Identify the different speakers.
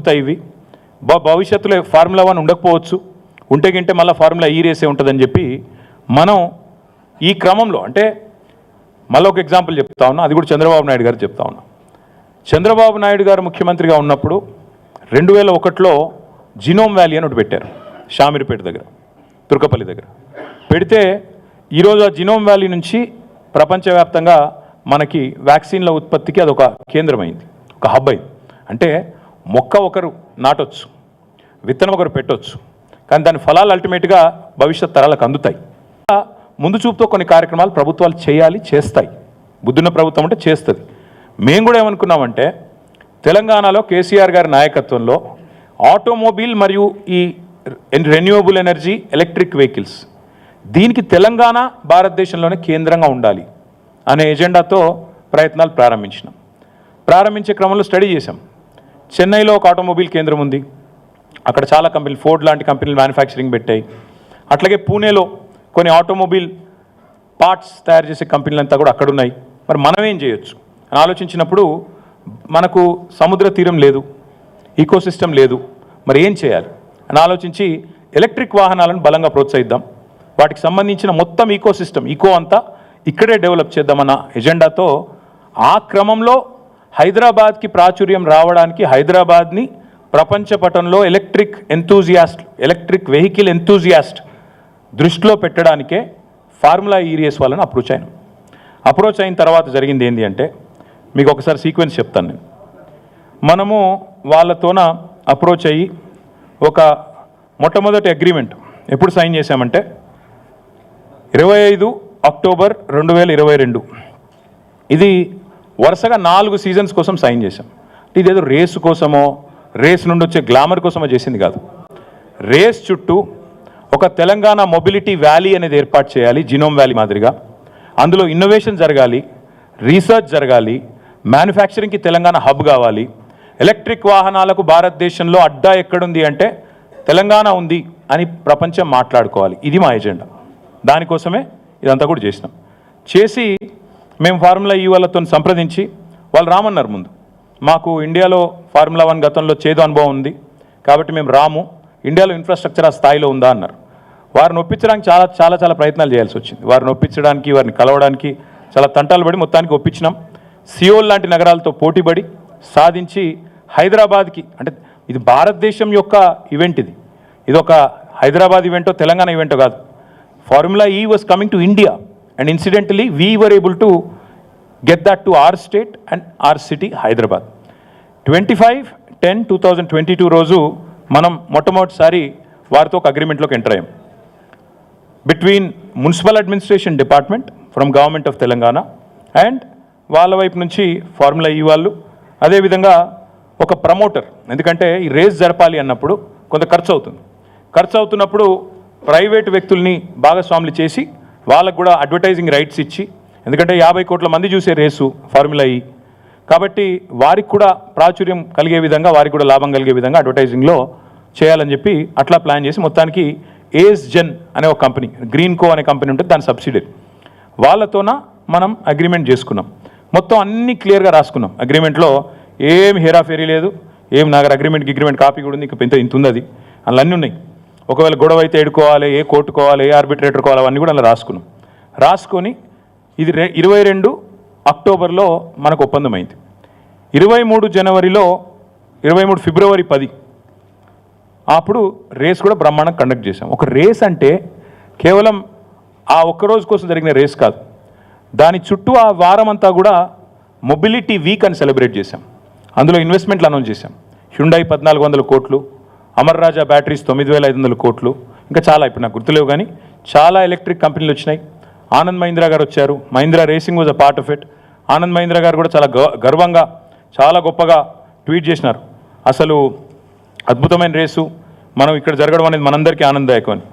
Speaker 1: అందుతాయి ఇవి. భవిష్యత్తులో ఫార్ములా 1 ఉండకపోవచ్చు, ఉంటే గింటే మళ్ళీ ఫార్ములా ఈ రేసే ఉంటుందని చెప్పి మనం ఈ క్రమంలో అంటే మళ్ళీ ఒక ఎగ్జాంపుల్ చెప్తా ఉన్నా, అది కూడా చంద్రబాబు నాయుడు గారు చెప్తా ఉన్నా. చంద్రబాబు నాయుడు గారు ముఖ్యమంత్రిగా ఉన్నప్పుడు 2001లో జినోమ్ వ్యాలీ అని ఒకటి పెట్టారు షామీర్పేట దగ్గర, తుర్కపల్లి దగ్గర పెడితే ఈరోజు ఆ జినోమ్ వ్యాలీ నుంచి ప్రపంచవ్యాప్తంగా మనకి వ్యాక్సిన్ల ఉత్పత్తికి అదొక కేంద్రమైంది, ఒక హబ్ అయింది. అంటే మొక్క ఒకరు నాటొచ్చు, విత్తనం ఒకరు పెట్టవచ్చు, కానీ దాని ఫలాలు అల్టిమేట్గా భవిష్యత్ తరాలకు అందుతాయి. ముందు చూపుతో కొన్ని కార్యక్రమాలు ప్రభుత్వాలు చేయాలి, చేస్తాయి. బుద్ధున్న ప్రభుత్వం అంటే చేస్తుంది. మేము కూడా ఏమనుకున్నామంటే తెలంగాణలో కేసీఆర్ గారి నాయకత్వంలో ఆటోమొబైల్ మరియు ఈ రెన్యూవబుల్ ఎనర్జీ ఎలక్ట్రిక్ వెహికల్స్ దీనికి తెలంగాణ భారతదేశంలోనే కేంద్రంగా ఉండాలి అనే ఎజెండాతో ప్రయత్నాలు ప్రారంభించినాం. ప్రారంభించే క్రమంలో స్టడీ చేశాం. చెన్నైలో ఒక ఆటోమొబైల్ కేంద్రం ఉంది, అక్కడ చాలా కంపెనీలు, ఫోర్డ్ లాంటి కంపెనీలు మ్యానుఫ్యాక్చరింగ్ పెట్టాయి. అట్లాగే పూణేలో కొన్ని ఆటోమొబైల్ పార్ట్స్ తయారు చేసే కంపెనీలు అంతా కూడా అక్కడ ఉన్నాయి. మరి మనం ఏం చేయొచ్చు అని ఆలోచించినప్పుడు మనకు సముద్ర తీరం లేదు, ఈకోసిస్టమ్ లేదు, మరి ఏం చేయాలి అని ఆలోచించి ఎలక్ట్రిక్ వాహనాలను బలంగా ప్రోత్సహిద్దాం, వాటికి సంబంధించిన మొత్తం ఈకోసిస్టమ్ అంతా ఇక్కడే డెవలప్ చేద్దామన్న ఎజెండాతో ఆ క్రమంలో హైదరాబాద్కి ప్రాచుర్యం రావడానికి హైదరాబాద్ని ప్రపంచ పటంలో ఎలక్ట్రిక్ వెహికల్ ఎంతూజియాస్ట్ దృష్టిలో పెట్టడానికే ఫార్ములా ఈ రేస్ వాళ్ళని అప్రోచ్ అయిన తర్వాత జరిగింది ఏంటి అంటే మీకు ఒకసారి సీక్వెన్స్ చెప్తాను నేను. మనము వాళ్ళతోన అప్రోచ్ అయ్యి ఒక మొట్టమొదటి అగ్రిమెంట్ ఎప్పుడు సైన్ చేశామంటే 25 అక్టోబర్ 2022. ఇది వరుసగా 4 సీజన్స్ కోసం సైన్ చేశాం. ఇదేదో రేసు కోసమో రేస్ నుండి వచ్చే గ్లామర్ కోసమో చేసింది కాదు. రేస్ చుట్టూ ఒక తెలంగాణ మొబిలిటీ వ్యాలీ అనేది ఏర్పాటు చేయాలి, జినోమ్ వ్యాలీ మాదిరిగా. అందులో ఇన్నోవేషన్ జరగాలి, రీసెర్చ్ జరగాలి, మ్యానుఫ్యాక్చరింగ్కి తెలంగాణ హబ్ కావాలి. ఎలక్ట్రిక్ వాహనాలకు భారతదేశంలో అడ్డా ఎక్కడుంది అంటే తెలంగాణ ఉంది అని ప్రపంచం మాట్లాడుకోవాలి. ఇది మా ఎజెండా. దానికోసమే ఇదంతా కూడా చేసి మేము ఫార్ములా ఈ వాళ్ళతో సంప్రదించి వాళ్ళు రామన్నారు. ముందు మాకు ఇండియాలో ఫార్ములా 1 గతంలో చేదు అనుభవం ఉంది కాబట్టి మేము రాము, ఇండియాలో ఇన్ఫ్రాస్ట్రక్చర్ ఆ స్థాయిలో ఉందా అన్నారు. వారిని ఒప్పించడానికి చాలా ప్రయత్నాలు చేయాల్సి వచ్చింది. వారిని ఒప్పించడానికి, వారిని కలవడానికి చాలా తంటాలు పడి మొత్తానికి ఒప్పించినాం. సియోల్ లాంటి నగరాలతో పోటీపడి సాధించి హైదరాబాద్కి, అంటే ఇది భారతదేశం యొక్క ఈవెంట్, ఇది ఒక హైదరాబాద్ ఈవెంటో తెలంగాణ ఈవెంటో కాదు. Formula E was coming to India and incidentally we were able to get that to our state and our city Hyderabad. 25/10/2022 రోజు మనం మొట్టమొదటిసారి వారితో ఒక అగ్రిమెంట్లోకి ఎంటర్ అయ్యాం. Between municipal administration department from government of Telangana and వాళ్ళ వైపు నుంచి ఫార్ములా ఈ వాళ్ళు, అదేవిధంగా ఒక ప్రమోటర్. ఎందుకంటే ఈ రేస్ జరపాలి అన్నప్పుడు కొంత ఖర్చు అవుతున్నప్పుడు ప్రైవేటు వ్యక్తుల్ని భాగస్వాములు చేసి వాళ్ళకు కూడా అడ్వర్టైజింగ్ రైట్స్ ఇచ్చి, ఎందుకంటే 50 కోట్ల మంది చూసే రేసు ఫార్ములా ఈ, కాబట్టి వారికి కూడా ప్రాచుర్యం కలిగే విధంగా, వారికి కూడా లాభం కలిగే విధంగా అడ్వర్టైజింగ్లో చేయాలని చెప్పి అట్లా ప్లాన్ చేసి మొత్తానికి ఏస్ జెన్ అనే ఒక కంపెనీ, గ్రీన్ కో అనే కంపెనీ ఉంటుంది, దాని సబ్సిడరీ, వాళ్ళతోన మనం అగ్రిమెంట్ చేసుకున్నాం. మొత్తం అన్నీ క్లియర్గా రాసుకున్నాం. అగ్రిమెంట్లో ఏం హేరాఫేరీ లేదు, ఏం నాకు అగ్రిమెంట్ కాపీ కూడా ఉంది, ఇంత ఉంది, అది అందులో అన్నీ ఉన్నాయి. ఒకవేళ గొడవ అయితే ఎడుకోవాలి, ఏ కోర్టుకోవాలి, ఏ ఆర్బిట్రేటర్ కోవాలి, అవన్నీ కూడా అలా రాసుకొని ఇది 22 అక్టోబర్లో మనకు ఒప్పందం అయింది. 23 జనవరిలో 23 ఫిబ్రవరి 10 అప్పుడు రేస్ కూడా బ్రహ్మాండంగా కండక్ట్ చేశాం. ఒక రేస్ అంటే కేవలం ఆ ఒక్కరోజు కోసం జరిగిన రేస్ కాదు, దాని చుట్టూ ఆ వారం అంతా కూడా మొబిలిటీ వీక్ అని సెలబ్రేట్ చేశాం. అందులో ఇన్వెస్ట్మెంట్లు అనౌన్స్ చేశాం. హ్యుండై 1400 కోట్లు, అమర్ రాజా బ్యాటరీస్ 9500 కోట్లు, ఇంకా చాలా, ఇప్పుడు నాకు గుర్తులేవు కానీ చాలా ఎలక్ట్రిక్ కంపెనీలు వచ్చినాయి. ఆనంద్ మహీంద్రా గారు వచ్చారు, Mahindra racing was a part of it. Anand Mahindra గారు కూడా చాలా గర్వంగా, చాలా గొప్పగా ట్వీట్ చేసినారు, అసలు అద్భుతమైన రేసు మనం ఇక్కడ జరగడం అనేది మనందరికీ ఆనందదాయకం అని.